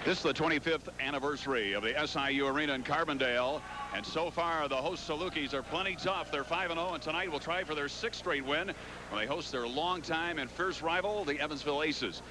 This is the 25th anniversary of the SIU Arena in Carbondale, and so far the host Salukis are plenty tough. They're 5-0, and tonight will try for their 6th straight win when they host their longtime and fierce rival, the Evansville Aces.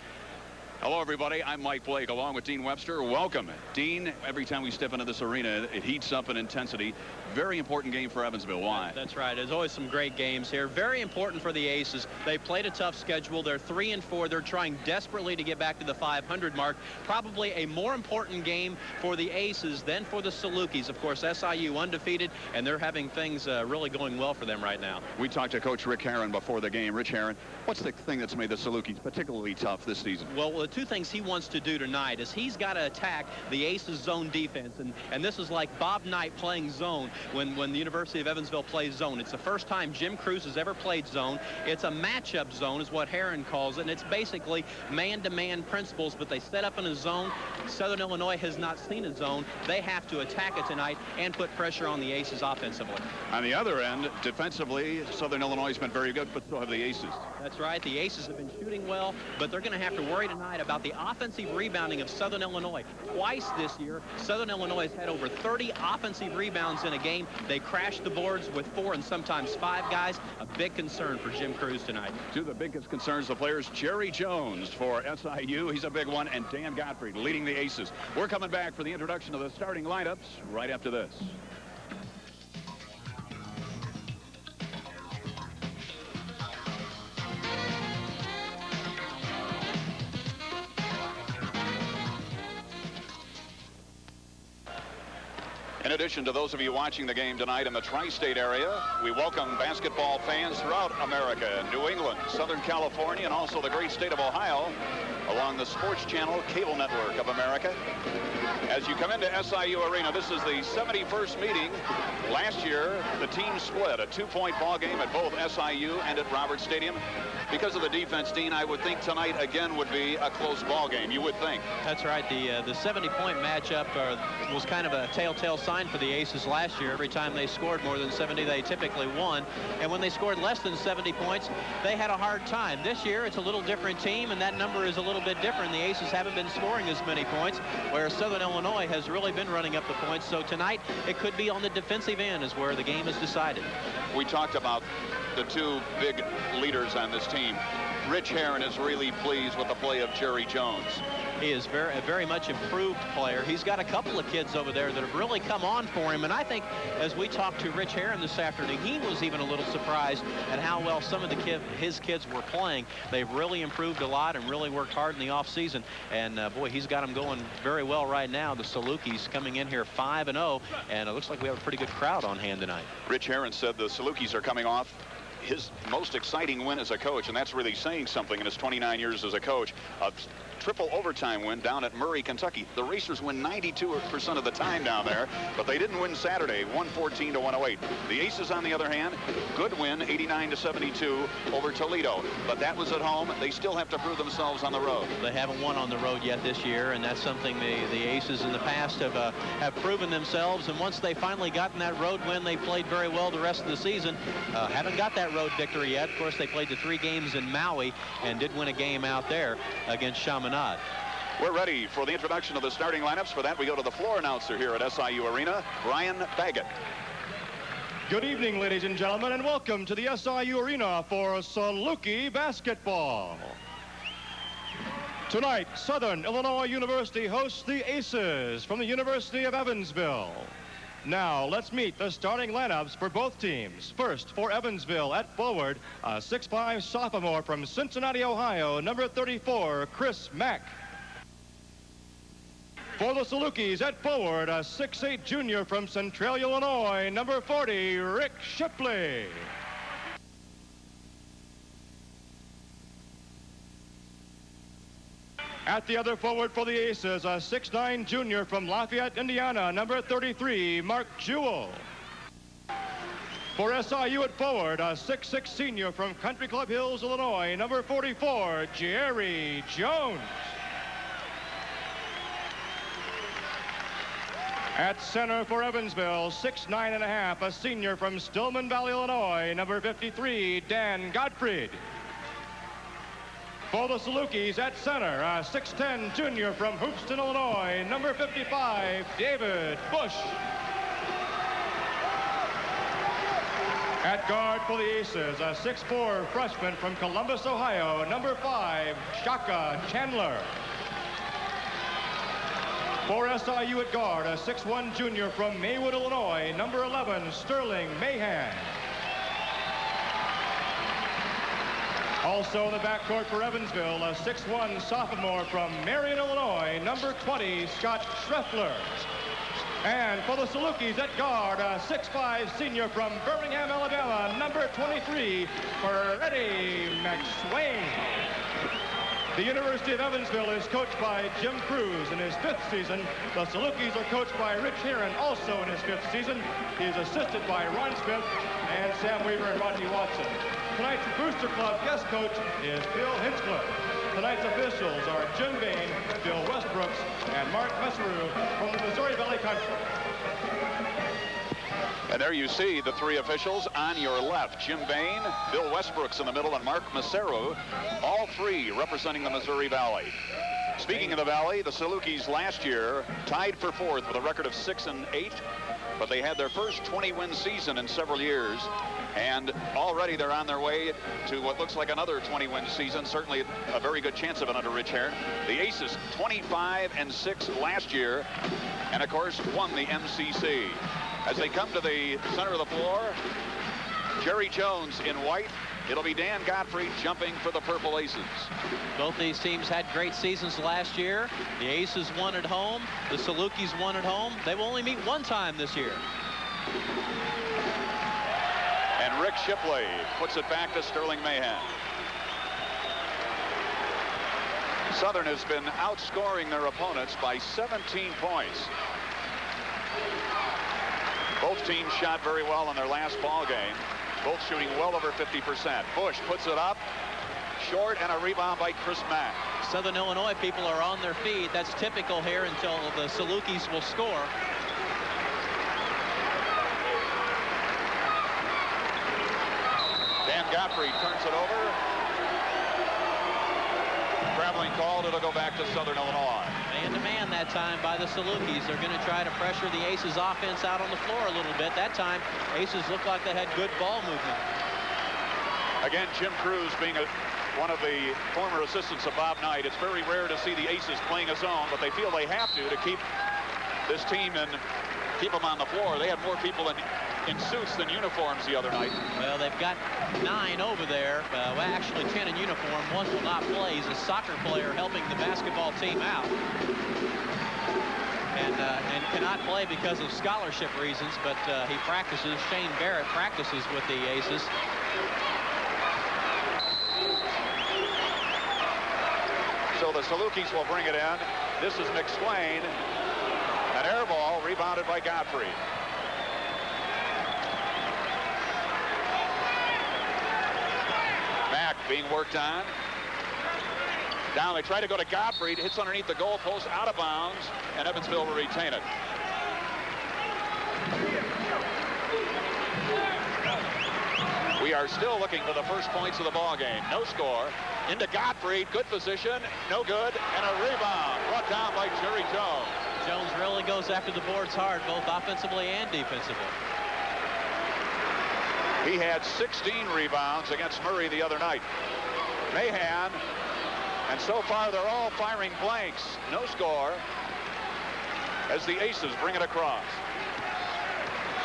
Hello, everybody. I'm Mike Blake, along with Dean Webster. Welcome. Dean, every time we step into this arena, it heats up in intensity. Very important game for Evansville. Why? That's right. There's always some great games here. Very important for the Aces. They played a tough schedule. They're 3-4. They're trying desperately to get back to the 500 mark. Probably a more important game for the Aces than for the Salukis. Of course, SIU undefeated, and they're having things really going well for them right now. We talked to Coach Rich Herrin before the game. Rich Herrin, what's the thing that's made the Salukis particularly tough this season? Well, the two things he wants to do tonight is he's got to attack the Aces zone defense, and this is like Bob Knight playing zone when the University of Evansville plays zone. It's the first time Jim Cruz has ever played zone. It's a matchup zone is what Herrin calls it, and it's basically man-to-man principles, but they set up in a zone. Southern Illinois has not seen a zone. They have to attack it tonight and put pressure on the Aces offensively. On the other end, defensively, Southern Illinois has been very good, but so have the Aces. That's right. The Aces have been shooting well, but they're going to have to worry tonight about the offensive rebounding of Southern Illinois. Twice this year, Southern Illinois has had over 30 offensive rebounds in a game. They crashed the boards with 4 and sometimes 5 guys. A big concern for Jim Cruz tonight. Two of the biggest concerns, the players, Jerry Jones for SIU. He's a big one, and Dan Gottfried leading the Aces. We're coming back for the introduction of the starting lineups right after this. In addition to those of you watching the game tonight in the tri-state area, we welcome basketball fans throughout America, New England, Southern California, and also the great state of Ohio, along the Sports Channel cable network of America. As you come into SIU Arena, this is the 71st meeting. Last year, the team split, a 2-point ball game at both SIU and at Roberts Stadium. Because of the defense, Dean, I would think tonight again would be a close ball game. You would think. That's right. The 70-point matchup was kind of a telltale sign for the Aces last year. Every time they scored more than 70, they typically won. And when they scored less than 70 points, they had a hard time. This year, it's a little different team, and that number is a little bit different. The Aces haven't been scoring as many points, whereas Southern Illinois has really been running up the points. So tonight, it could be on the defensive end is where the game is decided. We talked about the two big leaders on this team. Rich Herrin is really pleased with the play of Jerry Jones. He is a very much improved player. He's got a couple of kids over there that have really come on for him, and I think as we talked to Rich Herrin this afternoon, he was even a little surprised at how well some of his kids were playing. They've really improved a lot and really worked hard in the offseason, and boy, he's got them going very well right now. The Salukis coming in here 5-0, and it looks like we have a pretty good crowd on hand tonight. Rich Herrin said the Salukis are coming off his most exciting win as a coach, and that's really saying something in his 29 years as a coach. A triple overtime win down at Murray, Kentucky. The Racers win 92% of the time down there, but they didn't win Saturday, 114-108. The Aces, on the other hand, good win, 89-72 over Toledo, but that was at home. They still have to prove themselves on the road. They haven't won on the road yet this year, and that's something the Aces in the past have proven themselves, and once they finally gotten that road win, they played very well the rest of the season. Haven't got that road victory yet. Of course, they played the 3 games in Maui and did win a game out there against Chaminade. We're ready for the introduction of the starting lineups. For that, we go to the floor announcer here at SIU Arena, Brian Baggett. Good evening, ladies and gentlemen, and welcome to the SIU Arena for Saluki basketball. Tonight, Southern Illinois University hosts the Aces from the University of Evansville. Now, let's meet the starting lineups for both teams. First, for Evansville at forward, a 6'5" sophomore from Cincinnati, Ohio, number 34, Chris Mack. For the Salukis at forward, a 6'8" junior from Centralia, Illinois, number 40, Rick Shipley. At the other forward for the Aces, a 6'9" junior from Lafayette, Indiana, number 33, Mark Jewell. For SIU at forward, a 6'6" senior from Country Club Hills, Illinois, number 44, Jerry Jones. At center for Evansville, 6'9½", a senior from Stillman Valley, Illinois, number 53, Dan Gottfried. For the Salukis at center, a 6'10" junior from Hoopeston, Illinois, number 55, David Busch. At guard for the Aces, a 6'4" freshman from Columbus, Ohio, number 5, Shaka Chandler. For SIU at guard, a 6'1" junior from Maywood, Illinois, number 11, Sterling Mahan. Also in the backcourt for Evansville, a 6'1" sophomore from Marion, Illinois, number 20, Scott Schreffler. And for the Salukis at guard, a 6'5" senior from Birmingham, Alabama, number 23, Freddie McSwain. The University of Evansville is coached by Jim Cruz in his 5th season. The Salukis are coached by Rich Herrin, also in his 5th season. He is assisted by Ron Smith and Sam Weaver and Rodney Watson. Tonight's Booster Club guest coach is Bill Hinchcliffe. Tonight's officials are Jim Bain, Bill Westbrooks, and Mark Messereau from the Missouri Valley Country. And there you see the 3 officials on your left. Jim Bain, Bill Westbrooks in the middle, and Mark Messereau, all 3 representing the Missouri Valley. Speaking of the Valley, the Salukis last year tied for 4th with a record of 6-8, but they had their first 20-win season in several years. And already they're on their way to what looks like another 20-win season, certainly a very good chance of it under Rich Herrin. The Aces 25-6 last year, and of course won the MCC. As they come to the center of the floor, Jerry Jones in white. It'll be Dan Gottfried jumping for the Purple Aces. Both these teams had great seasons last year. The Aces won at home. The Salukis won at home. They will only meet 1 time this year. And Rick Shipley puts it back to Sterling Mahan. Southern has been outscoring their opponents by 17 points. Both teams shot very well in their last ball game. Both shooting well over 50%. Busch puts it up short, and a rebound by Chris Mack. Southern Illinois people are on their feet. That's typical here until the Salukis will score. Dan Gottfried turns it over. Traveling called. It'll go back to Southern Illinois. Man-to-man that time by the Salukis. They're going to try to pressure the Aces offense out on the floor a little bit. That time, Aces looked like they had good ball movement. Again, Jim Cruz being one of the former assistants of Bob Knight. It's very rare to see the Aces playing a zone, but they feel they have to keep this team and keep them on the floor. They had more people in suits than uniforms the other night. Well, they've got 9 over there. Well, actually 10 in uniform. 1 will not play. He's a soccer player helping the basketball team out. And cannot play because of scholarship reasons, but he practices. Shane Barrett practices with the Aces. So the Salukis will bring it in. This is McSwain. An air ball rebounded by Gottfried. Mack being worked on. Down, they try to go to Gottfried. Hits underneath the goalpost, out of bounds, and Evansville will retain it. We are still looking for the first points of the ball game. No score. Into Gottfried. Good position. No good. And a rebound brought down by Jerry Jones. Jones really goes after the boards hard, both offensively and defensively. He had 16 rebounds against Murray the other night. Mahan, and so far they're all firing blanks. No score as the Aces bring it across.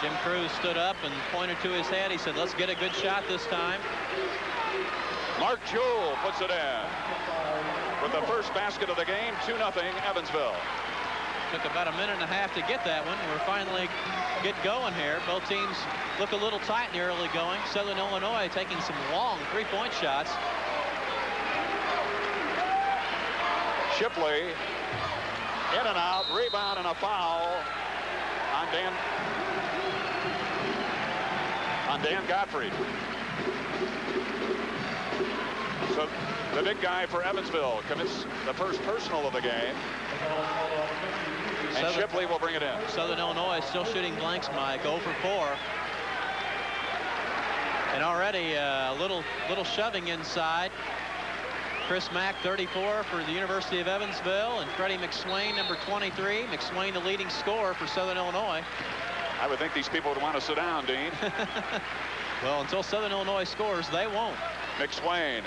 Jim Cruz stood up and pointed to his head. He said, let's get a good shot this time. Mark Jewell puts it in with the first basket of the game. 2-0 Evansville. Took about a minute and a half to get that one. We're finally get going here. Both teams look a little tight in the early going. Southern Illinois taking some long 3-point shots. Shipley in and out, rebound and a foul on Dan Gottfried. So the big guy for Evansville commits the first personal of the game. And Shipley will bring it in. Southern Illinois still shooting blanks, Mike, 0 for 4. And already a little shoving inside. Chris Mack, 34 for the University of Evansville, and Freddie McSwain, number 23. McSwain, the leading scorer for Southern Illinois. I would think these people would want to sit down, Dean. Well, until Southern Illinois scores, they won't. McSwain.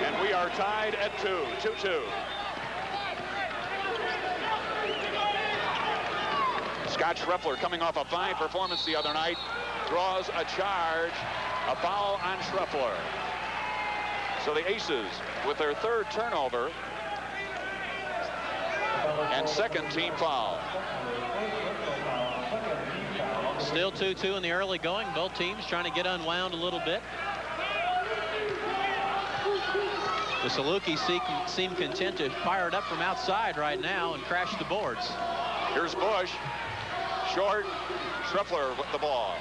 And we are tied at 2-2. Scott Schreffler, coming off a fine performance the other night, draws a charge, a foul on Schreffler. So the Aces, with their third turnover and second team foul. Still 2-2 in the early going. Both teams trying to get unwound a little bit. The Salukis seem content to fire it up from outside right now and crash the boards. Here's Busch. Short. Schreffler with the ball.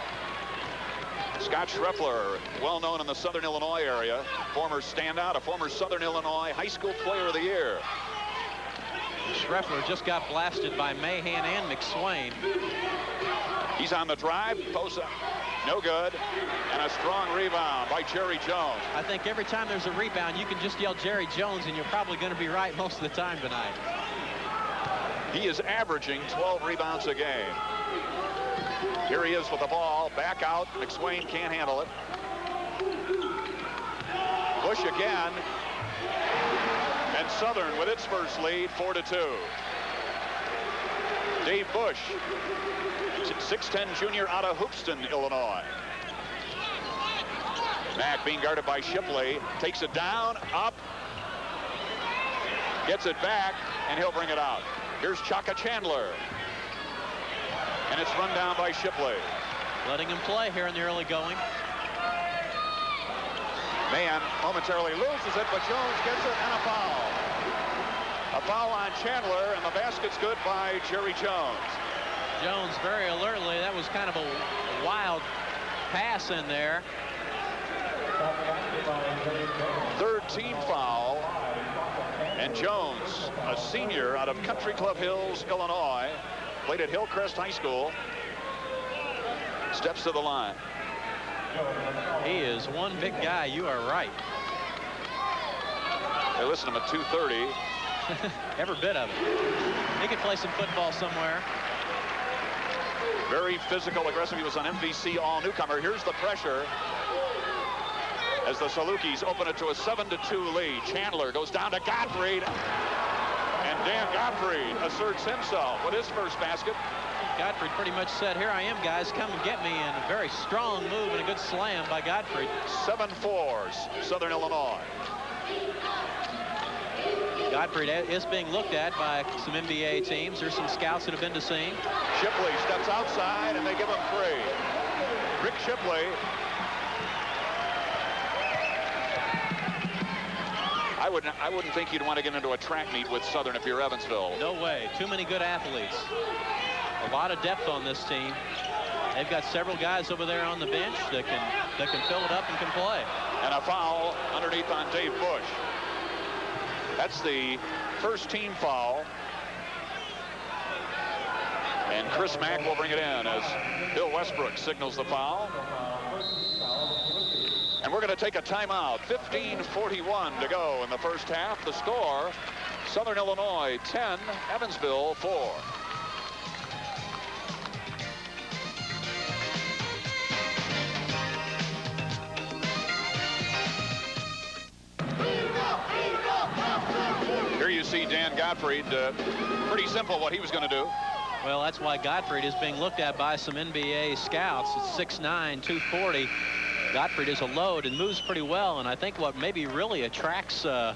Scott Schreffler, well known in the Southern Illinois area. Former standout, a former Southern Illinois High School Player of the Year. Schreffler just got blasted by Mahan and McSwain. He's on the drive. Post up. No good. And a strong rebound by Jerry Jones. I think every time there's a rebound, you can just yell Jerry Jones, and you're probably going to be right most of the time tonight. He is averaging 12 rebounds a game. Here he is with the ball. Back out. McSwain can't handle it. Busch again. And Southern with its first lead, 4-2. Dave Busch, 6'10" junior out of Hoopeston, Illinois. Mack being guarded by Shipley. Takes it down, up. Gets it back, and he'll bring it out. Here's Chaka Chandler. And it's run down by Shipley. Letting him play here in the early going. Mahan momentarily loses it, but Jones gets it and a foul. A foul on Chandler, and the basket's good by Jerry Jones. Jones very alertly. That was kind of a wild pass in there. Third team foul. And Jones, a senior out of Country Club Hills, Illinois, played at Hillcrest High School, steps to the line. He is one big guy. You are right. They listen to him at 230. Every bit of it. He could play some football somewhere. Very physical, aggressive. He was an MVC all-newcomer. Here's the pressure as the Salukis open it to a 7-2 lead. Chandler goes down to Gottfried. And Dan Gottfried asserts himself with his first basket. Gottfried pretty much said, here I am, guys, come and get me. And a very strong move and a good slam by Gottfried. 7-4, Southern Illinois. Gottfried is being looked at by some NBA teams. There's some scouts that have been to see him. Shipley steps outside, and they give him 3. Rick Shipley. I wouldn't think you'd want to get into a track meet with Southern if you're Evansville. No way. Too many good athletes. A lot of depth on this team. They've got several guys over there on the bench that can fill it up and can play. And a foul underneath on Dave Busch. That's the first team foul. And Chris Mack will bring it in as Bill Westbrook signals the foul. And we're going to take a timeout. 15:41 to go in the first half. The score, Southern Illinois 10, Evansville 4. Here you see Dan Gottfried. Pretty simple what he was going to do. Well, that's why Gottfried is being looked at by some NBA scouts. It's 6'9", 240. Gottfried is a load and moves pretty well, and I think what maybe really attracts the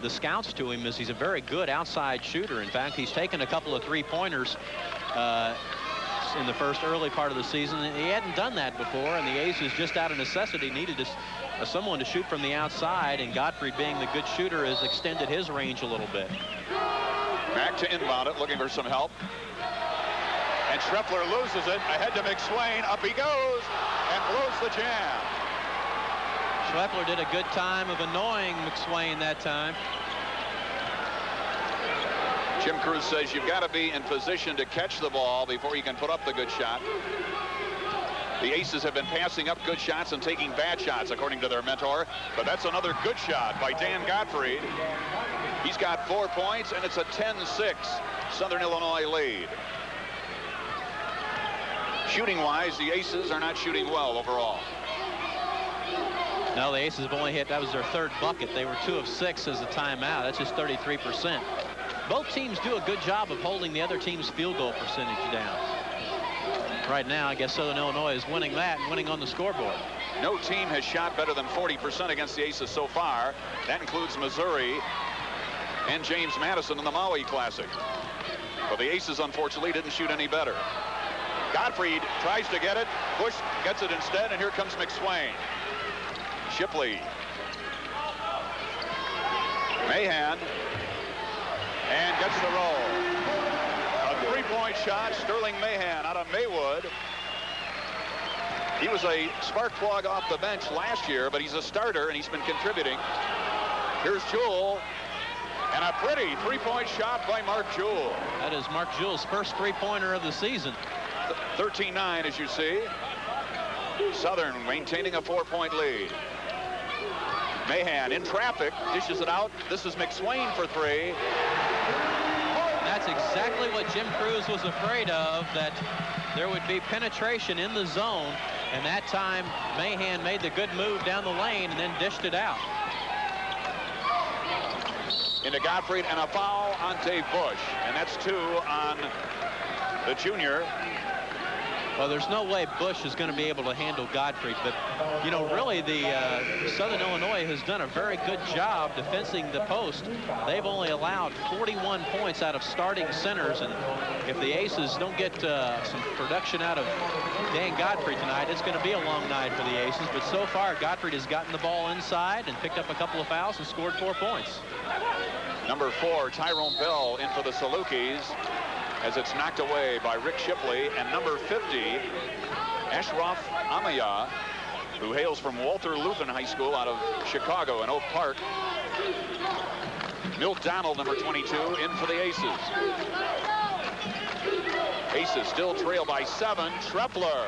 scouts to him is he's a very good outside shooter. In fact, he's taken a couple of three-pointers in the early part of the season. He hadn't done that before, and the Aces, just out of necessity, needed someone to shoot from the outside, and Gottfried, being the good shooter, has extended his range a little bit. Back to inbound it, looking for some help. And Schreffler loses it. Ahead to McSwain. Up he goes and blows the jam. Schreffler did a good time of annoying McSwain that time. Jim Cruz says you've got to be in position to catch the ball before you can put up the good shot. The Aces have been passing up good shots and taking bad shots, according to their mentor. But that's another good shot by Dan Gottfried. He's got 4 points, and it's a 10-6 Southern Illinois lead. Shooting-wise, the Aces are not shooting well overall. No, the Aces have only hit, that was their 3rd bucket. They were 2 of 6 as a timeout. That's just 33%. Both teams do a good job of holding the other team's field goal percentage down. Right now, I guess Southern Illinois is winning that and winning on the scoreboard. No team has shot better than 40% against the Aces so far. That includes Missouri and James Madison in the Maui Classic. But the Aces, unfortunately, didn't shoot any better. Gottfried tries to get it. Busch gets it instead, and here comes McSwain. Shipley. Mahan. And gets the roll. A 3-point shot, Sterling Mahan out of Maywood. He was a spark plug off the bench last year, but he's a starter, and he's been contributing. Here's Jewell. And a pretty 3-point shot by Mark Jewell. That is Mark Jewell's first 3-pointer of the season. 13-9, as you see. Southern maintaining a 4-point lead. Mahan in traffic, dishes it out. This is McSwain for 3. That's exactly what Jim Crews was afraid of, that there would be penetration in the zone. And that time, Mahan made the good move down the lane and then dished it out. Into Gottfried, and a foul on Dave Busch. And that's 2 on the junior. Well, there's no way Busch is going to be able to handle Gottfried, but, you know, really the Southern Illinois has done a very good job defending the post. They've only allowed 41 points out of starting centers, and if the Aces don't get some production out of Dan Gottfried tonight, it's going to be a long night for the Aces. But so far, Gottfried has gotten the ball inside and picked up a couple of fouls and scored 4 points. Number 4, Tyrone Bell in for the Salukis, as it's knocked away by Rick Shipley. And number 50, Ashraf Amaya, who hails from Walter Lutheran High School out of Chicago in Oak Park. Milt Donald, number 22, in for the Aces. Aces still trail by 7. Trepler.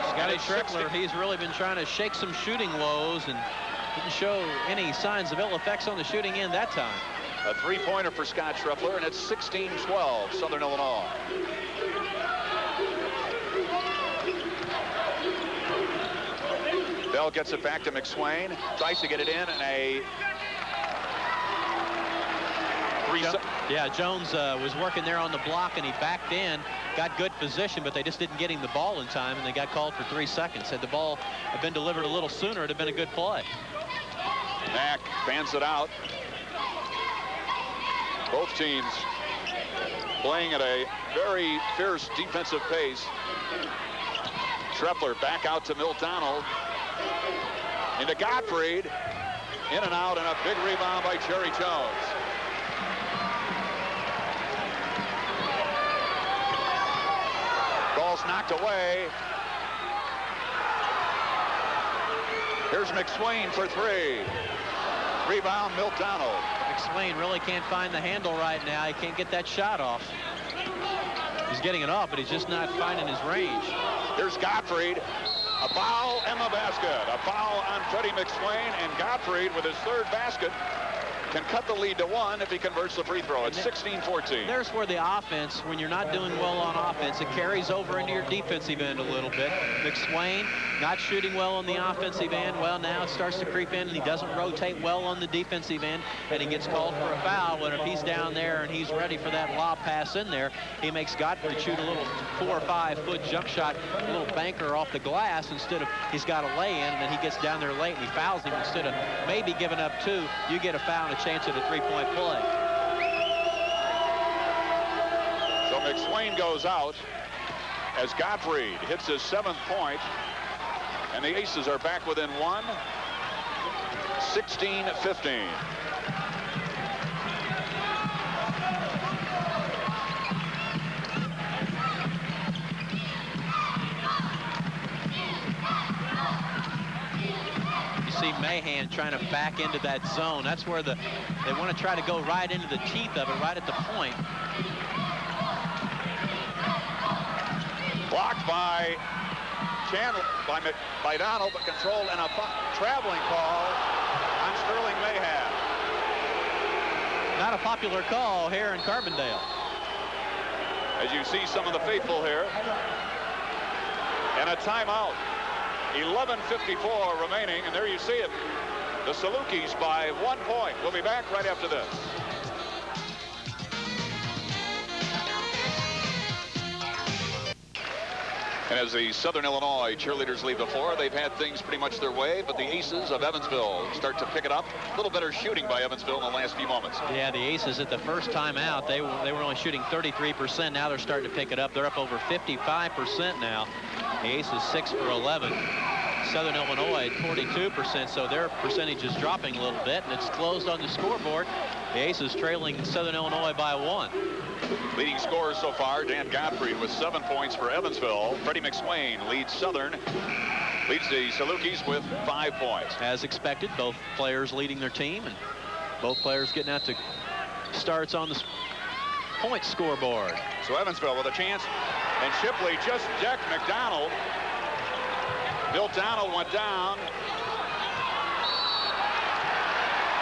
Scotty Trepler, he's really been trying to shake some shooting woes and didn't show any signs of ill effects on the shooting end that time. A 3-pointer for Scott Trepler, and it's 16-12, Southern Illinois. Bell gets it back to McSwain, tries to get it in, and a... Yeah, Jones was working there on the block, and he backed in, got good position, but they just didn't get him the ball in time, and they got called for 3 seconds. Had the ball had been delivered a little sooner, it'd have been a good play. Mack fans it out. Both teams playing at a very fierce defensive pace. Trepler back out to Milt Donald. Into Gottfried. In and out, and a big rebound by Jerry Jones. Ball's knocked away. Here's McSwain for 3. Rebound, Milt Donald. McSwain really can't find the handle right now. He can't get that shot off. He's getting it off, but he's just not finding his range. Here's Gottfried. A foul and the basket. A foul on Freddie McSwain, and Gottfried with his 3rd basket can cut the lead to 1 if he converts the free throw. It's 16-14. There's where the offense, when you're not doing well on offense, it carries over into your defensive end a little bit. McSwain not shooting well on the offensive end. Well, now it starts to creep in, and he doesn't rotate well on the defensive end, and he gets called for a foul. And if he's down there and he's ready for that lob pass in there, he makes Gottfried shoot a little 4 or 5 foot jump shot, a little banker off the glass, instead of he's got a lay in, and then he gets down there late and he fouls him. Instead of maybe giving up 2, you get a foul and a chance at a 3-point play. So McSwain goes out as Gottfried hits his 7th point, and the Aces are back within 1. 16-15. See Mahan trying to back into that zone. That's where they want to try to go right into the teeth of it, right at the point. Blocked by Chandler, by Donald, but controlled, and a traveling call on Sterling Mahan. Not a popular call here in Carbondale. As you see some of the faithful here. And a timeout. 11:54 remaining, and there you see it. The Salukis by 1 point. We'll be back right after this. And as the Southern Illinois cheerleaders leave the floor, they've had things pretty much their way, but the Aces of Evansville start to pick it up. A little better shooting by Evansville in the last few moments. Yeah, the Aces at the first time out, they were only shooting 33%. Now they're starting to pick it up. They're up over 55% now. The Aces 6 for 11. Southern Illinois 42%, so their percentage is dropping a little bit, and it's closed on the scoreboard. The Aces trailing Southern Illinois by 1. Leading scorers so far, Dan Godfrey with 7 points for Evansville. Freddie McSwain leads the Salukis with 5 points. As expected, both players leading their team, and both players getting out to starts on the point scoreboard. So Evansville with a chance, and Shipley just decked McDonald. Bill Donald went down.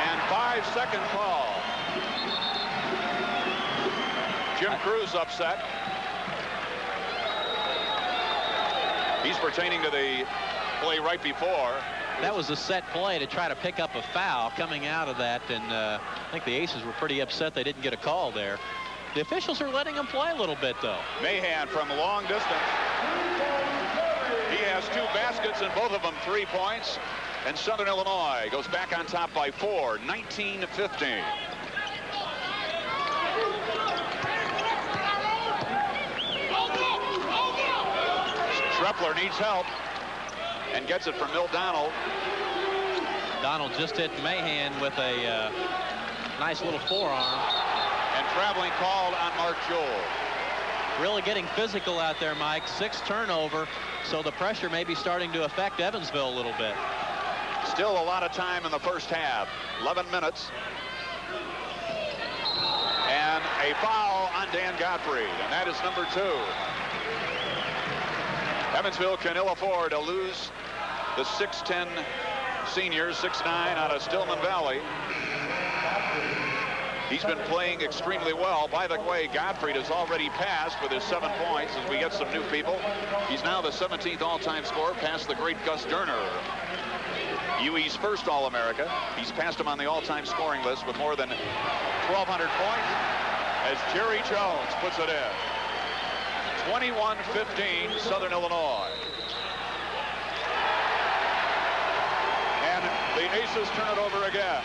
And 5-second call. Jim Cruz upset. He's pertaining to the play right before. That was a set play to try to pick up a foul coming out of that, and I think the Aces were pretty upset they didn't get a call there. The officials are letting them play a little bit, though. Mahan from long distance. He has 2 baskets, and both of them 3 points. And Southern Illinois goes back on top by 4, 19-15. Strepler needs help and gets it from Mill Donald. Donald just hit Mahan with a nice little forearm. And traveling called on Mark Joel. Really getting physical out there, Mike. 6 turnover, so the pressure may be starting to affect Evansville a little bit. Still a lot of time in the first half. 11 minutes. And a foul on Dan Godfrey, and that is number 2. Evansville can ill afford to lose the 6'10 senior, 6'9 out of Stillman Valley. He's been playing extremely well. By the way, Godfrey has already passed with his 7 points as we get some new people. He's now the 17th all-time scorer, past the great Gus Durner. UE's first All-America. He's passed him on the all-time scoring list with more than 1,200 points as Jerry Jones puts it in. 21-15, Southern Illinois. And the Aces turn it over again.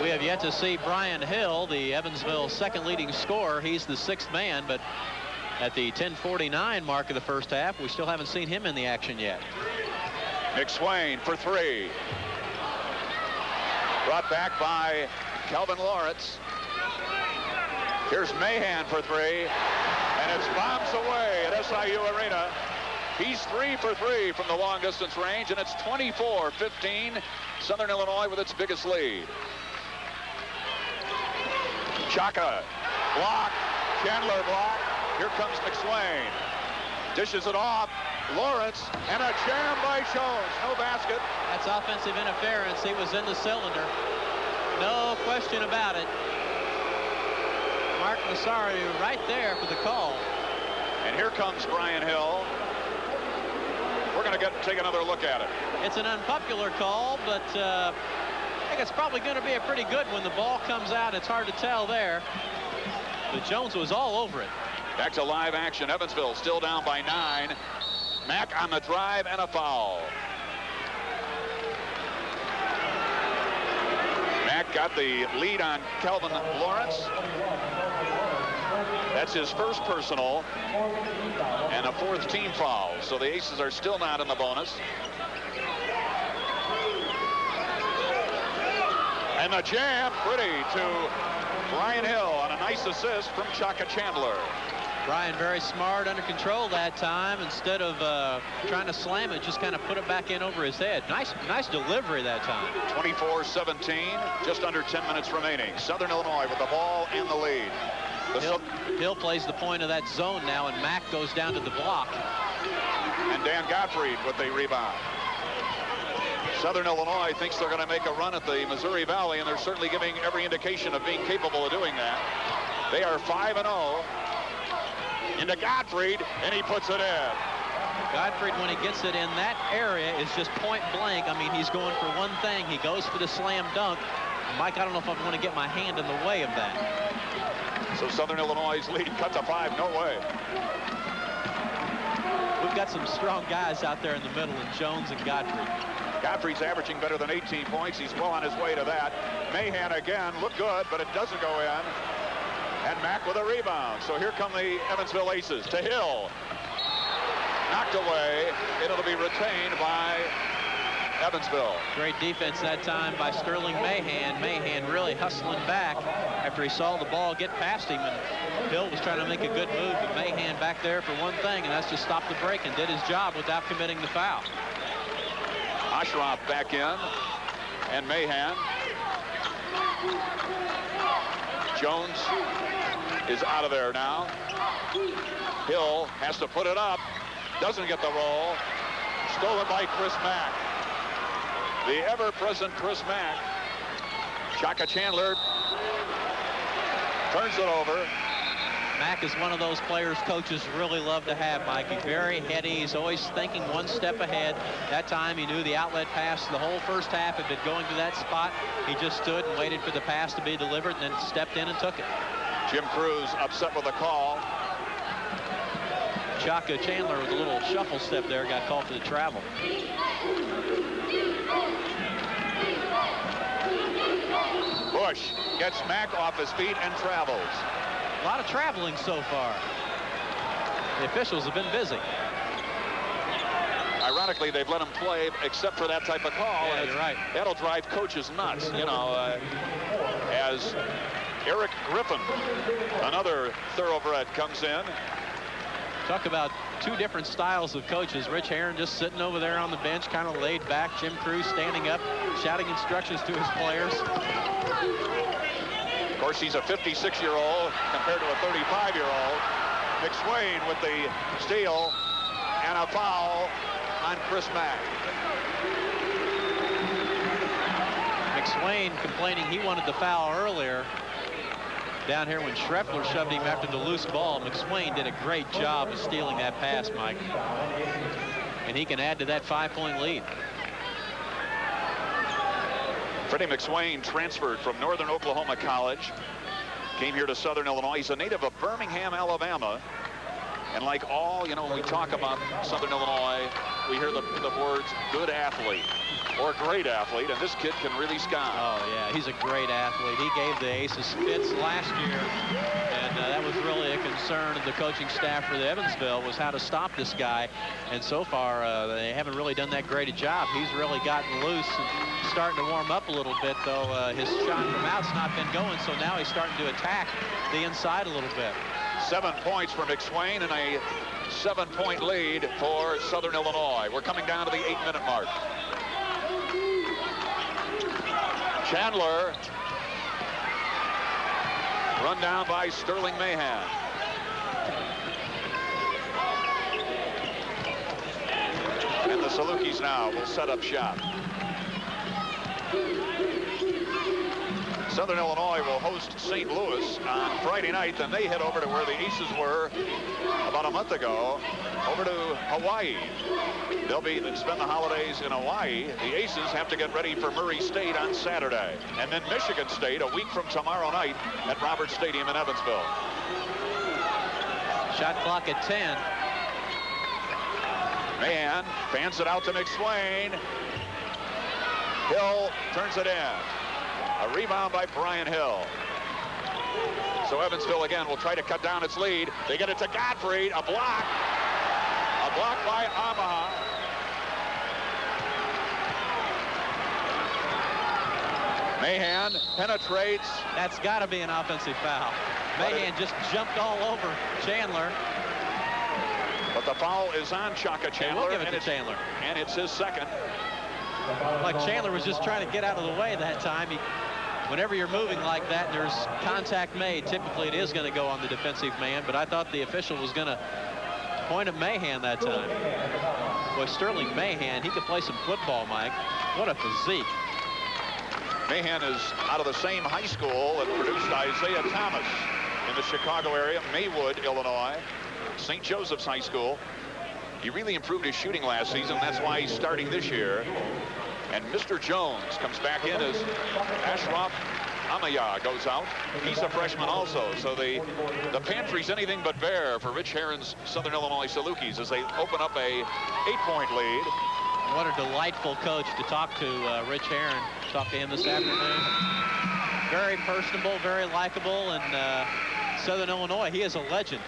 We have yet to see Brian Hill, the Evansville second leading scorer. He's the 6th man, but at the 10:49 mark of the first half, we still haven't seen him in the action yet. McSwain for 3. Brought back by Kelvin Lawrence. Here's Mahan for 3. And it's bombs away at SIU Arena. He's 3 for 3 from the long distance range, and it's 24-15. Southern Illinois with its biggest lead. Chaka, block, Chandler block. Here comes McSwain. Dishes it off. Lawrence, and a jam by Jones. No basket. That's offensive interference. He was in the cylinder. No question about it. Mark Massari right there for the call. And here comes Brian Hill. We're going to take another look at it. It's an unpopular call, but I think it's probably going to be a pretty good one. The ball comes out. It's hard to tell there. But Jones was all over it. Back to live action. Evansville still down by 9. Mack on the drive and a foul. Mack got the lead on Kelvin Lawrence. That's his first personal and a 4th team foul. So the Aces are still not in the bonus. And the jam, pretty, to Brian Hill on a nice assist from Chaka Chandler. Brian very smart, under control that time. Instead of trying to slam it, just kind of put it back in over his head. Nice delivery that time. 24-17, just under 10 minutes remaining. Southern Illinois with the ball and the lead. Hill plays the point of that zone now, and Mack goes down to the block. And Dan Gottfried with the rebound. Southern Illinois thinks they're going to make a run at the Missouri Valley, and they're certainly giving every indication of being capable of doing that. They are 5-0. Into Gottfried, and he puts it in. Gottfried, when he gets it in that area, is just point blank. I mean, he's going for one thing. He goes for the slam dunk. Mike, I don't know if I want to get my hand in the way of that. So Southern Illinois' lead cut to 5. No way. We've got some strong guys out there in the middle, and Jones and Gottfried. Gottfried's averaging better than 18 points. He's well on his way to that. Mahan again, looked good, but it doesn't go in. And Mack with a rebound. So here come the Evansville Aces to Hill. Knocked away. It'll be retained by Evansville. Great defense that time by Sterling Mahan. Mahan really hustling back after he saw the ball get past him, and Hill was trying to make a good move, but Mahan back there for one thing, and that's just stop the break, and did his job without committing the foul. Ashraf back in, and Mahan. Jones is out of there now. Hill has to put it up. Doesn't get the roll. Stolen by Chris Mack. The ever-present Chris Mack. Shaka Chandler turns it over. Mack is one of those players coaches really love to have, Mike. He's very heady. He's always thinking one step ahead. That time he knew the outlet pass the whole first half had been going to that spot. He just stood and waited for the pass to be delivered and then stepped in and took it. Jim Cruz upset with the call. Shaka Chandler with a little shuffle step there got called for the travel. Busch gets Mack off his feet and travels. A lot of traveling so far. The officials have been busy. Ironically, they've let him play except for that type of call. Yeah, you're right. That'll drive coaches nuts, you know, as Erik Griffin, another thoroughbred, comes in. Talk about two different styles of coaches. Rich Herrin just sitting over there on the bench, kind of laid back. Jim Cruz standing up, shouting instructions to his players. Of course, he's a 56-year-old compared to a 35-year-old. McSwain with the steal and a foul on Chris Mack. McSwain complaining he wanted the foul earlier. Down here when Schreffler shoved him after the loose ball, McSwain did a great job of stealing that pass, Mike. And he can add to that 5-point lead. Freddie McSwain transferred from Northern Oklahoma College, came here to Southern Illinois. He's a native of Birmingham, Alabama. And like all, you know, when we talk about Southern Illinois, we hear the words good athlete or great athlete, and this kid can really sky. Oh, yeah, he's a great athlete. He gave the Aces fits last year, and that was really a concern of the coaching staff for the Evansville, was how to stop this guy. And so far, they haven't really done that great a job. He's really gotten loose and starting to warm up a little bit, though. His shot from out's not been going, so now he's starting to attack the inside a little bit. 7 points for McSwain and a 7-point lead for Southern Illinois. We're coming down to the 8-minute mark. Chandler run down by Sterling Mahan. And the Salukis now will set up shop. Southern Illinois will host St. Louis on Friday night, then they head over to where the Aces were about a month ago, over to Hawaii. They'll spend the holidays in Hawaii. The Aces have to get ready for Murray State on Saturday, and then Michigan State a week from tomorrow night at Roberts Stadium in Evansville. Shot clock at 10. Mahan fans it out to McSwain. Hill turns it in. A rebound by Brian Hill. So Evansville again will try to cut down its lead. They get it to Gottfried. A block. A block by Amaya. Mahan penetrates. That's got to be an offensive foul. Mahan just jumped all over Chandler. But the foul is on Chaka Chandler. We'll give it to Chandler. And it's his second. Like Chandler was just trying to get out of the way that time. Whenever you're moving like that and there's contact made, typically it is going to go on the defensive man, but I thought the official was going to point at Mahan that time. Boy, Sterling Mahan, he could play some football, Mike. What a physique. Mahan is out of the same high school that produced Isaiah Thomas in the Chicago area, Maywood, Illinois, St. Joseph's High School. He really improved his shooting last season. That's why he's starting this year. And Mr. Jones comes back in as Ashraf Amaya goes out. He's a freshman also. So the pantry's anything but bare for Rich Herrin's Southern Illinois Salukis as they open up a 8-point lead. What a delightful coach to talk to, Rich Herrin. Talked to him this afternoon. Very personable, very likable, and Southern Illinois, he is a legend.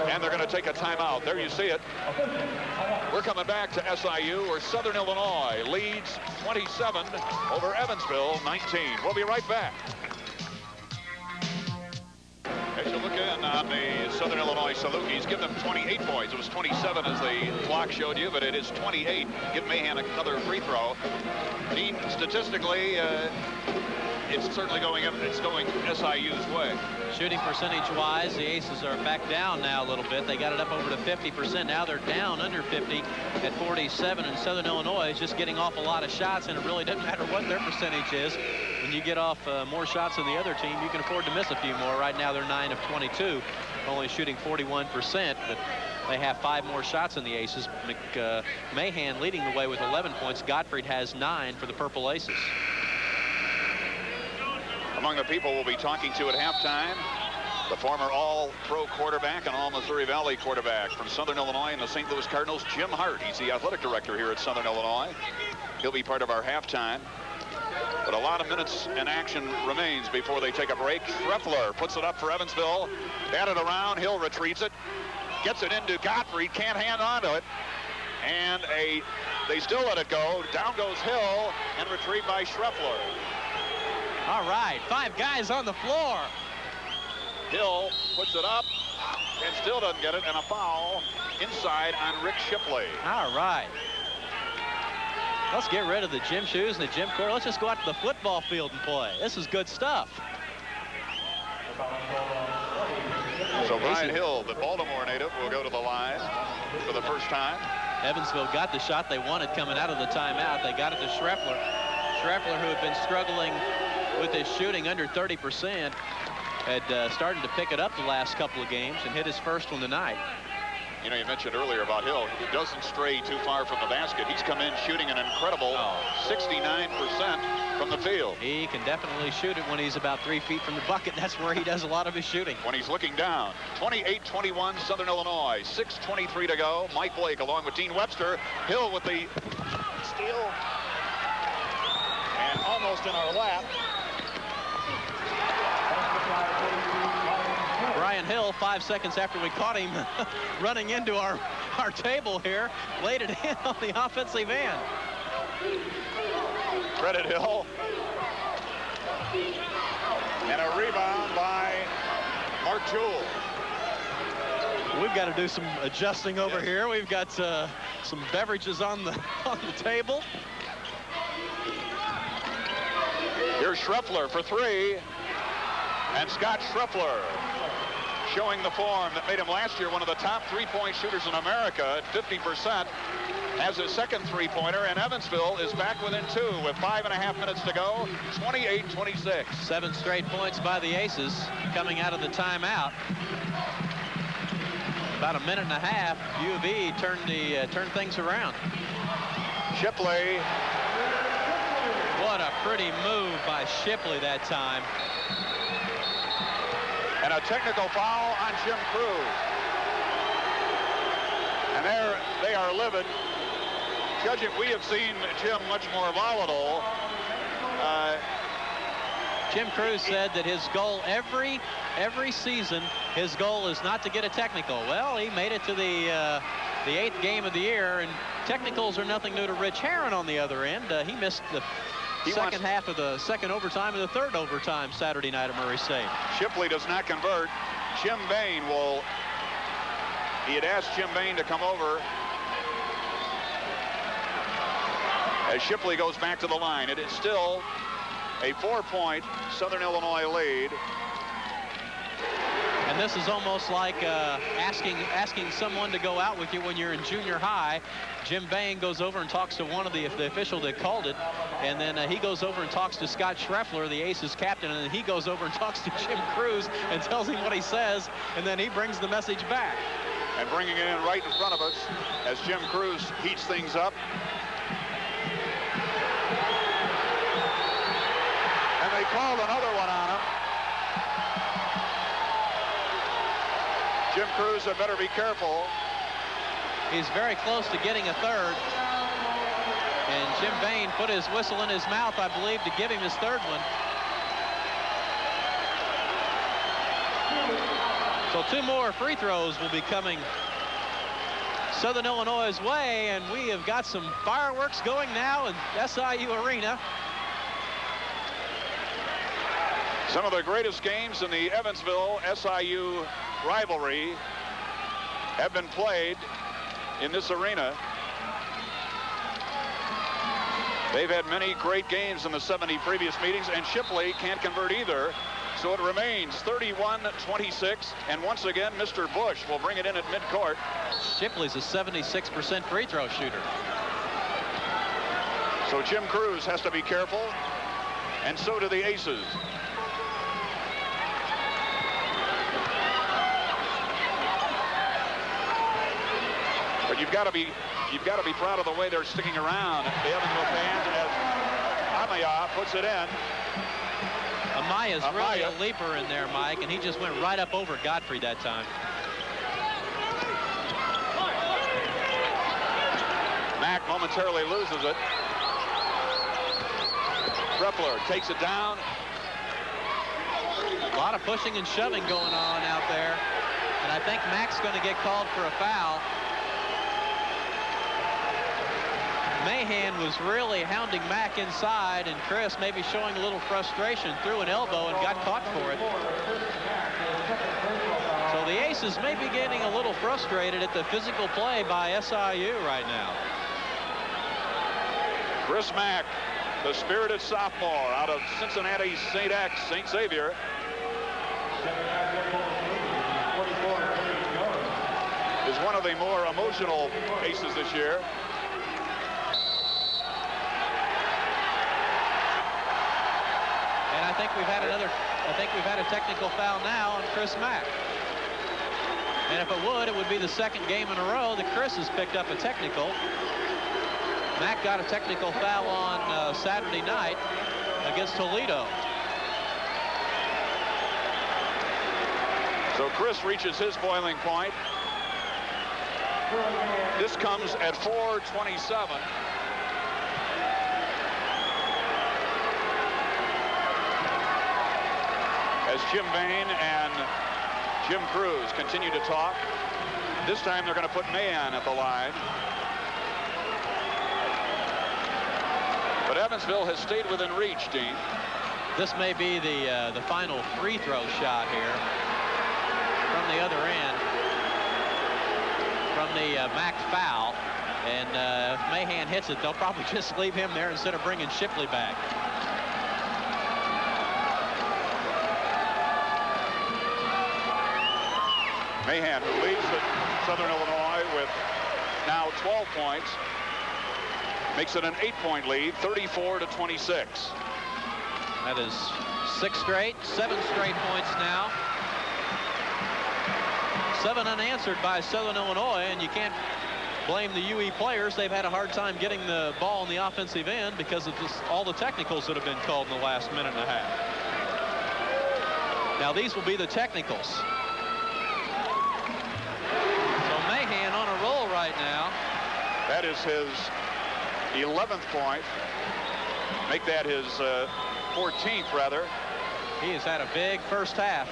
And they're going to take a timeout. There you see it. We're coming back to SIU, where Southern Illinois leads 27 over Evansville 19. We'll be right back. As you look in on the Southern Illinois Salukis, give them 28 points. It was 27 as the clock showed you, but it is 28. Give Mahan another free throw. He, statistically, it's certainly going SIU's way. Shooting percentage-wise, the Aces are back down now a little bit. They got it up over to 50%. Now they're down under 50 at 47, and Southern Illinois is just getting off a lot of shots, and it really doesn't matter what their percentage is. When you get off more shots than the other team, you can afford to miss a few more. Right now they're 9 of 22, only shooting 41%, but they have 5 more shots than the Aces. Mahan leading the way with 11 points. Gottfried has 9 for the Purple Aces. Among the people we'll be talking to at halftime, the former All-Pro quarterback and All-Missouri Valley quarterback from Southern Illinois and the St. Louis Cardinals, Jim Hart. He's the athletic director here at Southern Illinois. He'll be part of our halftime. But a lot of minutes and action remains before they take a break. Schreffler puts it up for Evansville. Batted around. Hill retreats it. Gets it into Gottfried. Can't hang on to it. And they still let it go. Down goes Hill and retrieved by Schreffler. All right, 5 guys on the floor. Hill puts it up and still doesn't get it, and a foul inside on Rick Shipley. All right. Let's get rid of the gym shoes and the gym court. Let's just go out to the football field and play. This is good stuff. So Brian Hill, the Baltimore native, will go to the line for the first time. Evansville got the shot they wanted coming out of the timeout. They got it to Schreffler. Schreffler, who had been struggling with his shooting under 30%, had started to pick it up the last couple of games and hit his first one tonight. You know, you mentioned earlier about Hill. He doesn't stray too far from the basket. He's come in shooting an incredible 69% from the field. He can definitely shoot it when he's about 3 feet from the bucket. That's where he does a lot of his shooting. When he's looking down. 28-21 Southern Illinois. 6:23 to go. Mike Blake along with Dean Webster. Hill with the steal. And almost in our lap. Brian Hill, 5 seconds after we caught him running into our table here, laid it in on the offensive end. Credit Hill. And a rebound by Mark Jewell. We've got to do some adjusting over here. We've got some beverages on the table. Here's Schreffler for 3. And Scott Schreffler showing the form that made him last year one of the top 3-point shooters in America at 50%. Has his second 3-pointer, and Evansville is back within 2 with 5.5 minutes to go. 28-26. 7 straight points by the Aces coming out of the timeout. About a minute and a half, U of E turned things around. Shipley. What a pretty move by Shipley that time. And a technical foul on Jim Cruz. And there they are livid. Judging, we have seen Jim much more volatile. Jim Cruz said that his goal every season, his goal is not to get a technical. Well, he made it to the 8th game of the year, and technicals are nothing new to Rich Herrin on the other end. He missed the second half of the second overtime and the third overtime Saturday night at Murray State. Shipley does not convert. Jim Bain will. He had asked Jim Bain to come over. As Shipley goes back to the line, it is still a 4-point Southern Illinois lead. And this is almost like asking someone to go out with you when you're in junior high. Jim Bain goes over and talks to one of the official that called it, and then he goes over and talks to Scott Schreffler, the Aces captain, and then he goes over and talks to Jim Cruz and tells him what he says, and then he brings the message back. And bringing it in right in front of us as Jim Cruz heats things up. And they called another one on him. Jim Cruz had better be careful. He's very close to getting a third. And Jim Bain put his whistle in his mouth, I believe, to give him his third one. So 2 more free throws will be coming Southern Illinois' way, and we have got some fireworks going now in SIU Arena. Some of the greatest games in the Evansville SIU rivalry have been played in this arena. They've had many great games in the 70 previous meetings, and Shipley can't convert either. So it remains 31-26, and once again, Mr. Busch will bring it in at midcourt. Shipley's a 76% free throw shooter. So Jim Cruz has to be careful, and so do the Aces. But you've got to be proud of the way they're sticking around. The Evansville fans, as Amaya puts it in. Amaya's really a leaper in there, Mike, and he just went right up over Godfrey that time. Mack momentarily loses it. Schreffler takes it down. A lot of pushing and shoving going on out there, and I think Mack's going to get called for a foul. Mahan was really hounding Mack inside, and Chris maybe showing a little frustration, threw an elbow and got caught for it. So the Aces may be getting a little frustrated at the physical play by SIU right now. Chris Mack, the spirited sophomore out of Cincinnati St. Xavier. Is one of the more emotional Aces this year. I think we've had a technical foul now on Chris Mack. And if it would be the second game in a row that Chris has picked up a technical. Mack got a technical foul on Saturday night against Toledo. So Chris reaches his boiling point. This comes at 4:27. As Jim Bain and Jim Cruz continue to talk. This time they're going to put Mahan at the line. But Evansville has stayed within reach, Dean. This may be the final free throw shot here from the other end, from the Mack foul. And if Mahan hits it, they'll probably just leave him there instead of bringing Shipley back. Mahan, who leads Southern Illinois with now 12 points, makes it an 8-point lead, 34-26. That is 7 straight points now. 7 unanswered by Southern Illinois, and you can't blame the UE players. They've had a hard time getting the ball on the offensive end because of all the technicals that have been called in the last minute and a half. Now these will be the technicals. Mahan on a roll right now. That is his 11th point. Make that his 14th, rather. He has had a big first half.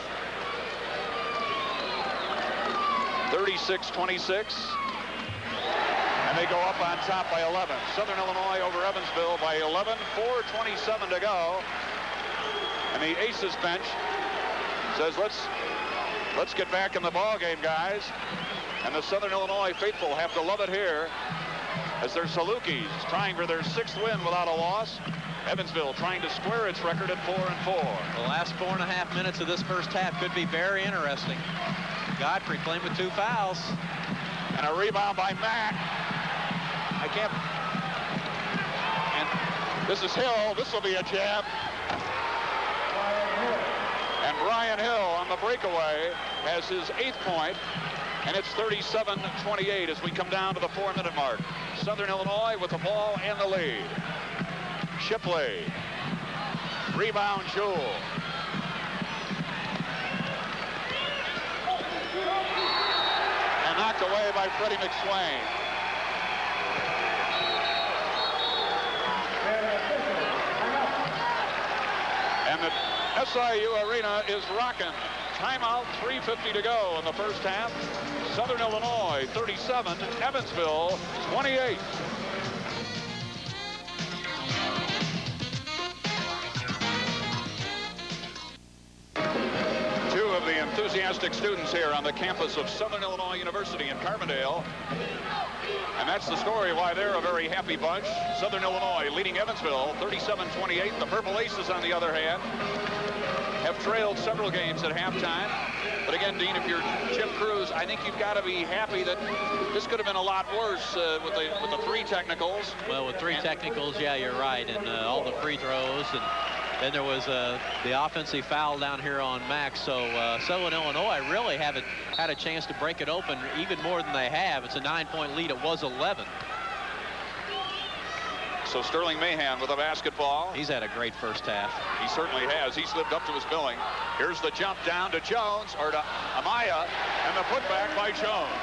36-26. And they go up on top by 11. Southern Illinois over Evansville by 11. 4:27 to go. And the Aces bench says, let's get back in the ball game, guys. And the Southern Illinois faithful have to love it here as their Salukis trying for their 6th win without a loss. Evansville trying to square its record at 4-4. The last 4.5 minutes of this first half could be very interesting. Godfrey playing with 2 fouls. And a rebound by Mack. I can't. And this is Hill. This will be a jab. And Brian Hill on the breakaway has his 8th point. And it's 37-28 as we come down to the 4-minute mark. Southern Illinois with the ball and the lead. Shipley. Rebound, Jewell. And knocked away by Freddie McSwain. And the SIU Arena is rocking. Timeout, 3:50 to go in the first half. Southern Illinois 37, Evansville 28. Two of the enthusiastic students here on the campus of Southern Illinois University in Carbondale. And that's the story why they're a very happy bunch. Southern Illinois leading Evansville 37-28. The Purple Aces, on the other hand, have trailed several games at halftime. But again, Dean, if you're Jim Crews, I think you've got to be happy that this could have been a lot worse with the 3 technicals. Well, with 3 technicals, yeah, you're right, and all the free throws, and then there was the offensive foul down here on Max. So Southern Illinois really haven't had a chance to break it open even more than they have. It's a 9-point lead. It was 11. So Sterling Mahan with a basketball. He's had a great first half. He certainly has. He's lived up to his billing. Here's the jump down to Jones, or to Amaya, and the putback by Jones.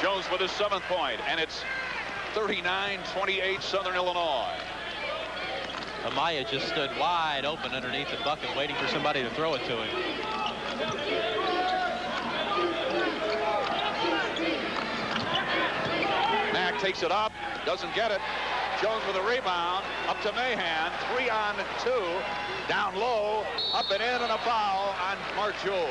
Jones with his 7th point, and it's 39-28 Southern Illinois. Amaya just stood wide open underneath the bucket, waiting for somebody to throw it to him. Mack takes it up, doesn't get it. Jones with a rebound, up to Mahan, 3 on 2, down low, up and in, and a foul on Mark Jewell.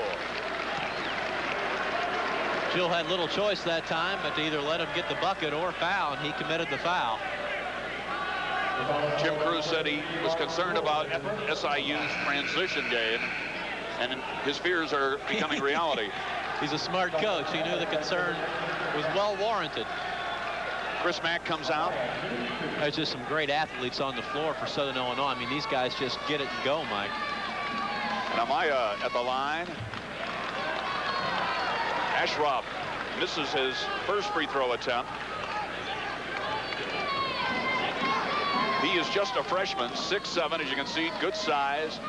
Jewell had little choice that time, but to either let him get the bucket or foul, and he committed the foul. Jim Crews said he was concerned about SIU's transition game, and his fears are becoming reality. He's a smart coach. He knew the concern was well warranted. Chris Mack comes out. There's just some great athletes on the floor for Southern Illinois. I mean, these guys just get it and go, Mike. And Amaya at the line. Ashraf misses his first free throw attempt. He is just a freshman, 6'7", as you can see, good size.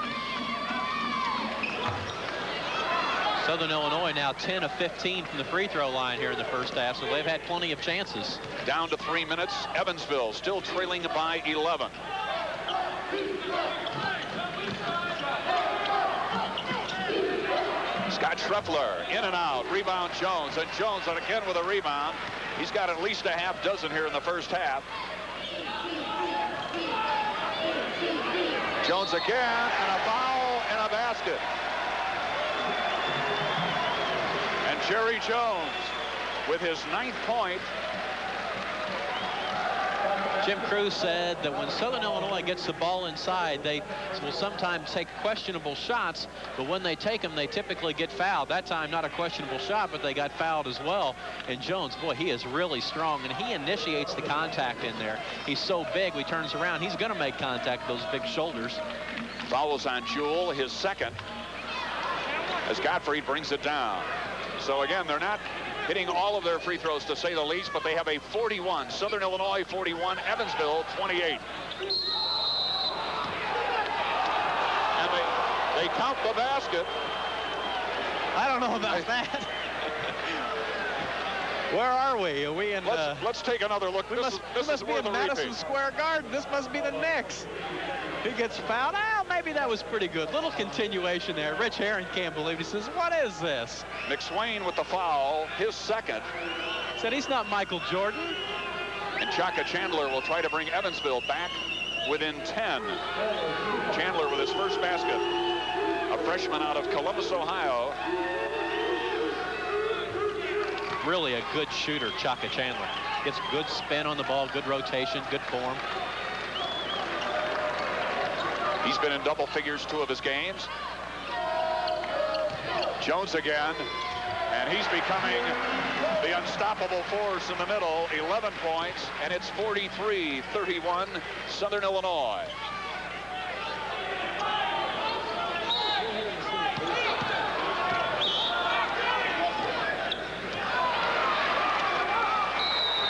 Southern Illinois now 10 of 15 from the free throw line here in the first half, so they've had plenty of chances. Down to 3 minutes. Evansville still trailing by 11. Scott Schreffler in and out. Rebound Jones, and Jones again with a rebound. He's got at least a half dozen here in the first half. Jones again, and a foul and a basket. And Jerry Jones with his 9th point. Jim Crews said that when Southern Illinois gets the ball inside, they will sometimes take questionable shots, but when they take them, they typically get fouled. That time, not a questionable shot, but they got fouled as well. And Jones, boy, he is really strong, and he initiates the contact in there. He's so big, he turns around, he's going to make contact with those big shoulders. Fouls on Jewell, his 2nd, as Gottfried brings it down. So again, they're not hitting all of their free throws, to say the least, but they have a 41. Southern Illinois 41, Evansville 28. And they count the basket. I don't know about that. Where are we? Are we in? Let's take another look. This must be in Madison Square Garden. This must be the Knicks. He gets fouled out. maybe that was pretty good. Little continuation there. Rich Herrin can't believe it. He says, what is this? McSwain with the foul, his second. Said he's not Michael Jordan. And Chaka Chandler will try to bring Evansville back within 10. Chandler with his first basket. A freshman out of Columbus, Ohio. Really a good shooter, Chaka Chandler. Gets good spin on the ball, good rotation, good form. He's been in double figures 2 of his games. Jones again, and he's becoming the unstoppable force in the middle. 11 points, and it's 43-31, Southern Illinois.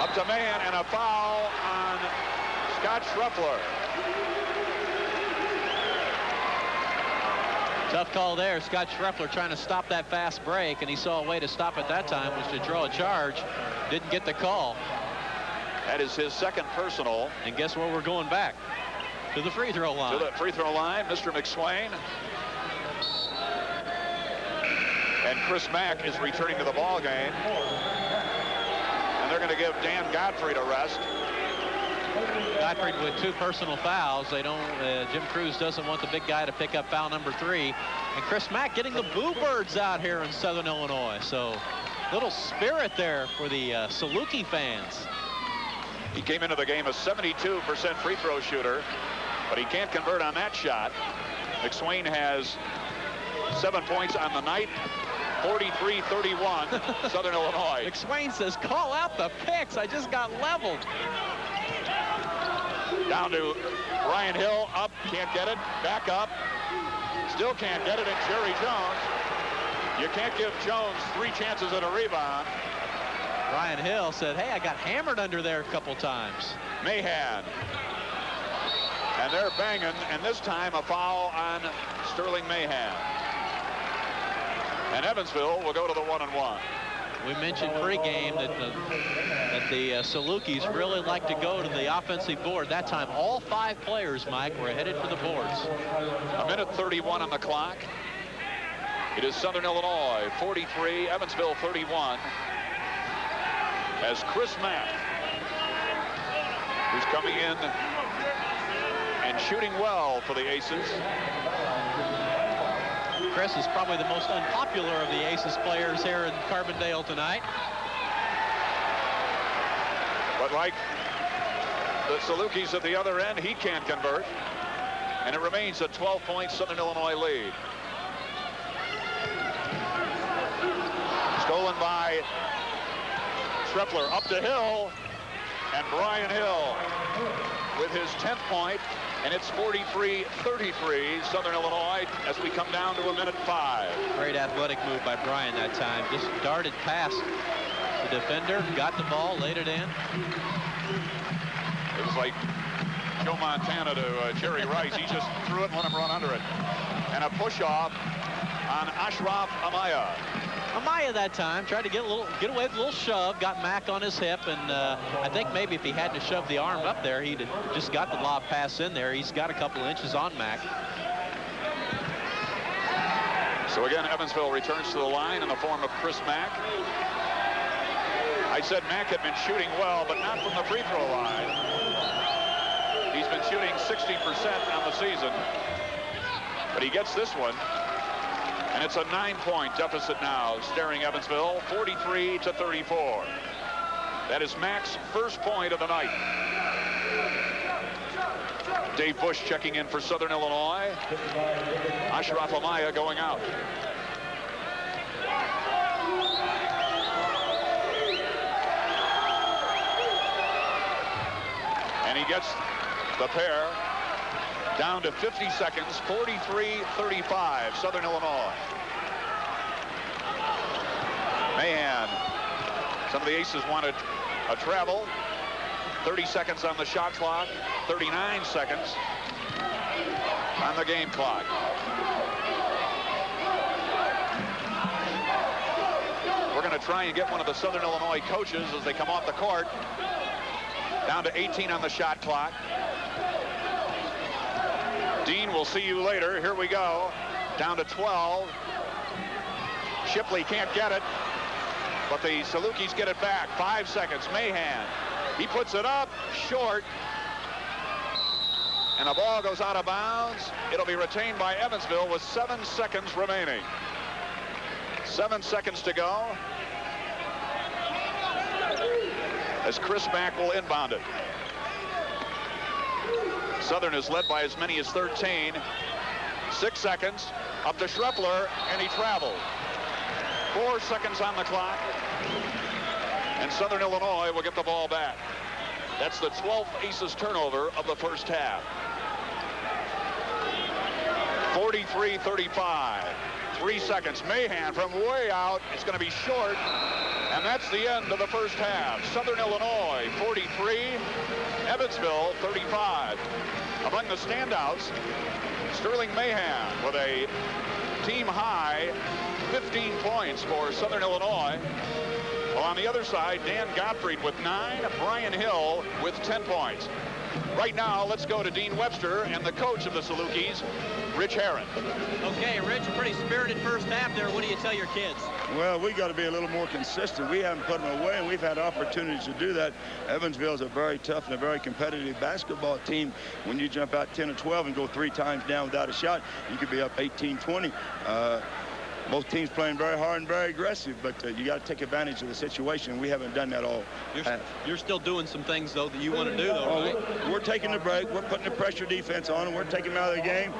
Up to Mahan, and a foul on Scott Schreffler. Tough call there. Scott Schreffler trying to stop that fast break, and he saw a way to stop at that time, was to draw a charge. Didn't get the call. That is his second personal. And guess where we're going back? To the free throw line. To the free throw line, Mr. McSwain. And Chris Mack is returning to the ball game. And they're going to give Dan Gottfried a rest. Gottfried with 2 personal fouls. They don't. Jim Crews doesn't want the big guy to pick up foul number 3. And Chris Mack getting the Boo Birds out here in Southern Illinois. So little spirit there for the Salukis fans. He came into the game a 72% free throw shooter, but he can't convert on that shot. McSwain has 7 points on the night. 43-31, Southern Illinois. McSwain says, call out the picks. I just got leveled. Down to Ryan Hill, up, can't get it, back up, still can't get it, and Jerry Jones. You can't give Jones 3 chances at a rebound. Ryan Hill said, hey, I got hammered under there a couple times. Mahan. And they're banging, and this time a foul on Sterling Mahan. And Evansville will go to the 1-and-1. We mentioned pregame that the Salukis really like to go to the offensive board. That time, all 5 players, Mike, were headed for the boards. A minute 31 on the clock. It is Southern Illinois 43, Evansville 31. As Chris Mack, who's coming in and shooting well for the Aces. Chris is probably the most unpopular of the Aces players here in Carbondale tonight. But like the Salukis at the other end, he can't convert. And it remains a 12-point Southern Illinois lead. Stolen by Schreffler, up to Hill, and Brian Hill with his 10th point, and it's 43-33 Southern Illinois as we come down to a minute 5. Great athletic move by Brian that time. Just darted past the defender, got the ball, laid it in. It was like Joe Montana to Jerry Rice. He just threw it and let him run under it. And a push-off on Ashraf Amaya. Amaya that time tried to get away with a little shove, got Mack on his hip, and I think maybe if he hadn't to shove the arm up there, he'd have just got the lob pass in there. He's got a couple of inches on Mack. So again, Evansville returns to the line in the form of Chris Mack. I said Mack had been shooting well, but not from the free throw line. He's been shooting 60% on the season, but he gets this one. And it's a 9-point deficit now, staring Evansville, 43-34. That is Mack's first point of the night. Dave Busch checking in for Southern Illinois. Ashraf Amaya going out. And he gets the pair down to 50 seconds, 43-35, Southern Illinois. Mahan. Some of the Aces wanted a travel. 30 seconds on the shot clock, 39 seconds on the game clock. We're going to try and get one of the Southern Illinois coaches as they come off the court. Down to 18 on the shot clock. Dean, we'll see you later. Here we go. Down to 12. Shipley can't get it, but the Salukis get it back. 5 seconds. Mahan. He puts it up short. And the ball goes out of bounds. It'll be retained by Evansville with 7 seconds remaining. 7 seconds to go. As Chris Mack will inbound it. Southern is led by as many as 13. 6 seconds. Up to Schreppler, and he traveled. 4 seconds on the clock. And Southern Illinois will get the ball back. That's the 12th Aces turnover of the first half. 43-35. 3 seconds. Mahan from way out. It's going to be short. And that's the end of the first half. Southern Illinois 43. Evansville 35. Among the standouts, Sterling Mahan with a team high 15 points for Southern Illinois. Well, on the other side, Dan Gottfried with 9, Brian Hill with 10 points. Right now, let's go to Dean Webster and the coach of the Salukis, Rich Herrin. Okay, Rich, a pretty spirited first half there. What do you tell your kids? Well, we got to be a little more consistent. We haven't put them away, and we've had opportunities to do that. Evansville is a very tough and a very competitive basketball team. When you jump out 10 or 12 and go 3 times down without a shot, you could be up 18-20. Most teams playing very hard and very aggressive, but you got to take advantage of the situation. We haven't done that all. You're still doing some things, though, that you want to do, though, right? We're taking the break. We're putting the pressure defense on them. We're taking them out of the game.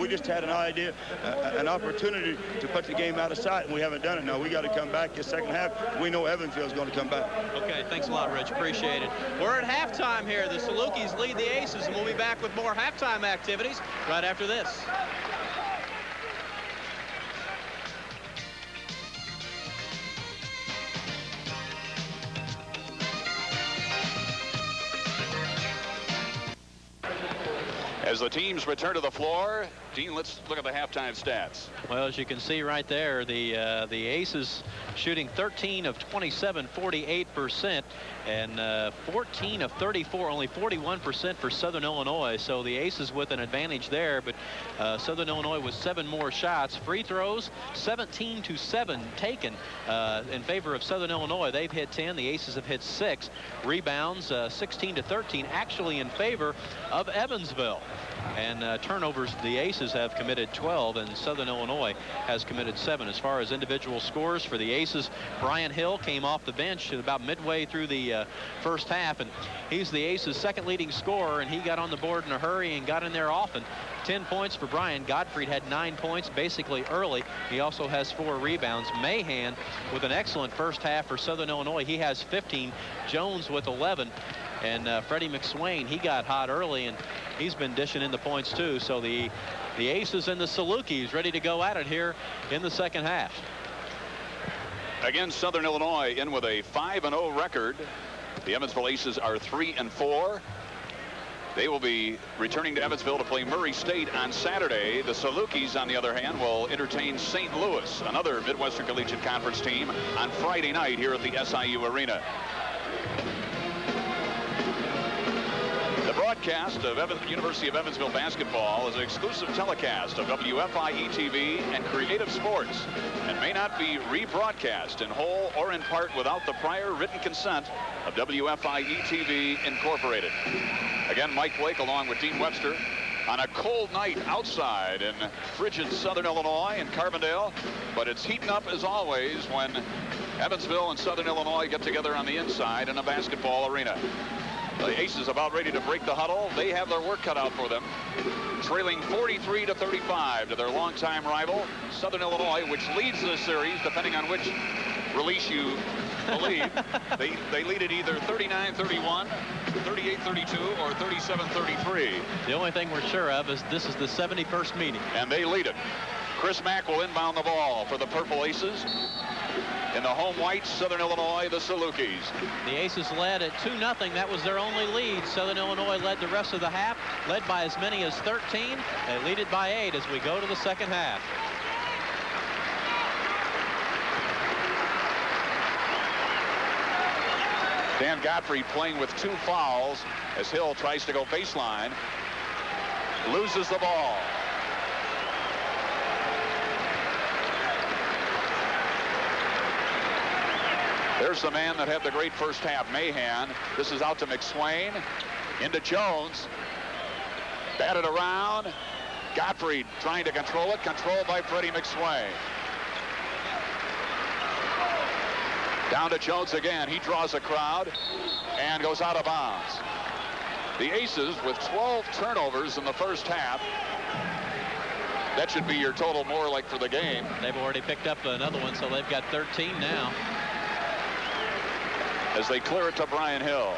We just had an idea, an opportunity to put the game out of sight, and we haven't done it. Now, we got to come back this second half. We know Evansville is going to come back. Okay, thanks a lot, Rich. Appreciate it. We're at halftime here. The Salukis lead the Aces, and we'll be back with more halftime activities right after this. As the teams return to the floor, Dean, let's look at the halftime stats. Well, as you can see right there, the Aces shooting 13 of 27, 48%, and 14 of 34, only 41% for Southern Illinois. So the Aces with an advantage there, but Southern Illinois with 7 more shots. Free throws, 17-7 taken in favor of Southern Illinois. They've hit 10. The Aces have hit 6. Rebounds, 16-13, actually in favor of Evansville. And turnovers, the Aces have committed 12, and Southern Illinois has committed 7. As far as individual scores for the Aces, Brian Hill came off the bench about midway through the first half, and he's the Aces' second leading scorer, and he got on the board in a hurry and got in there often. 10 points for Brian. Gottfried had 9 points basically early. He also has 4 rebounds. Mahan with an excellent first half for Southern Illinois. He has 15. Jones with 11. And Freddie McSwain, he got hot early, and he's been dishing in the points too. So the Aces and the Salukis ready to go at it here in the second half. Again, Southern Illinois in with a 5-0 record. The Evansville Aces are 3-4. They will be returning to Evansville to play Murray State on Saturday. The Salukis, on the other hand, will entertain St. Louis, another Midwestern Collegiate Conference team, on Friday night here at the SIU Arena. The broadcast of University of Evansville basketball is an exclusive telecast of WFIE-TV and Creative Sports, and may not be rebroadcast in whole or in part without the prior written consent of WFIE-TV Incorporated. Again, Mike Blake along with Dean Webster on a cold night outside in frigid Southern Illinois and Carbondale, but it's heating up as always when Evansville and Southern Illinois get together on the inside in a basketball arena. The Aces about ready to break the huddle. They have their work cut out for them. Trailing 43-35 to their longtime rival, Southern Illinois, which leads this series, depending on which release you believe. They lead it either 39-31, 38-32, or 37-33. The only thing we're sure of is this is the 71st meeting. And they lead it. Chris Mack will inbound the ball for the Purple Aces. In the home whites, Southern Illinois, the Salukis. The Aces led at 2-0. That was their only lead. Southern Illinois led the rest of the half, led by as many as 13. They lead it by 8 as we go to the second half. Dan Gottfried playing with 2 fouls as Hill tries to go baseline. loses the ball. There's the man that had the great first half, Mahan. This is out to McSwain. Into Jones. Batted around. Gottfried trying to control it. Controlled by Freddie McSwain. Down to Jones again. He draws a crowd and goes out of bounds. The Aces with 12 turnovers in the first half. That should be your total more like for the game. They've already picked up another one, so they've got 13 now. As they clear it to Brian Hill.